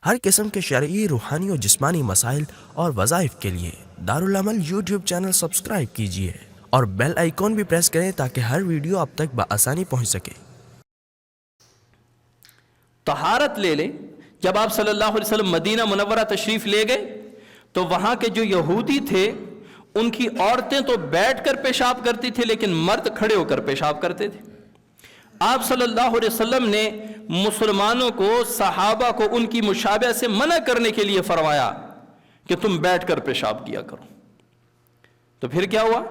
ہر قسم کے شرعی، روحانی اور جسمانی مسائل اور وظائف کے لیے دارالعمل یوٹیوب چینل سبسکرائب کیجیے اور بیل آئیکن بھی پریس کریں تاکہ ہر ویڈیو آپ تک بآسانی پہنچ سکے۔ طہارت لے لیں۔ جب آپ صلی اللہ علیہ وسلم مدینہ منورہ تشریف لے گئے تو وہاں کے جو یہودی تھے ان کی عورتیں تو بیٹھ کر پیشاب کرتی تھی لیکن مرد کھڑے ہو کر پیشاب کرتے تھے۔ آپ صلی اللہ علیہ وسلم نے مسلمانوں کو، صحابہ کو ان کی مشابہ سے منع کرنے کے لیے فرمایا کہ تم بیٹھ کر پیشاب کیا کرو۔ تو پھر کیا ہوا؟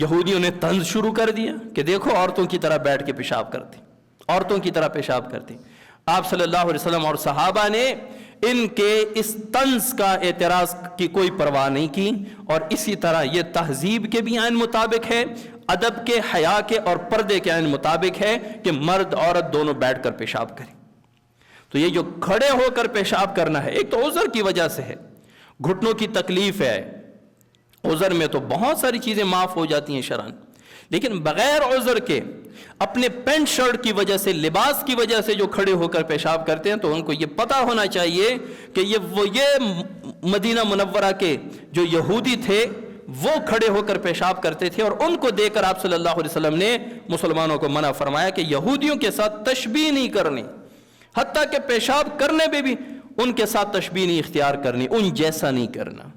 یہودیوں نے طنز شروع کر دیا کہ دیکھو عورتوں کی طرح بیٹھ کے پیشاب کرتی، عورتوں کی طرح پیشاب کرتی۔ آپ صلی اللہ علیہ وسلم اور صحابہ نے ان کے اس طنز کا اعتراض کی کوئی پرواہ نہیں کی، اور اسی طرح یہ تہذیب کے بھی عین مطابق ہے، ادب کے، حیا کے اور پردے کے عین مطابق ہے کہ مرد عورت دونوں بیٹھ کر پیشاب کریں۔ تو یہ جو کھڑے ہو کر پیشاب کرنا ہے، ایک تو عذر کی وجہ سے ہے، گھٹنوں کی تکلیف ہے، عذر میں تو بہت ساری چیزیں معاف ہو جاتی ہیں شرعاً، لیکن بغیر عذر کے اپنے پینٹ شرٹ کی وجہ سے، لباس کی وجہ سے جو کھڑے ہو کر پیشاب کرتے ہیں تو ان کو یہ پتہ ہونا چاہیے کہ یہ مدینہ منورہ کے جو یہودی تھے وہ کھڑے ہو کر پیشاب کرتے تھے، اور ان کو دیکھ کر آپ صلی اللہ علیہ وسلم نے مسلمانوں کو منع فرمایا کہ یہودیوں کے ساتھ تشبیہ نہیں کرنی، حتیٰ کہ پیشاب کرنے میں بھی ان کے ساتھ تشبیہ نہیں اختیار کرنی، ان جیسا نہیں کرنا۔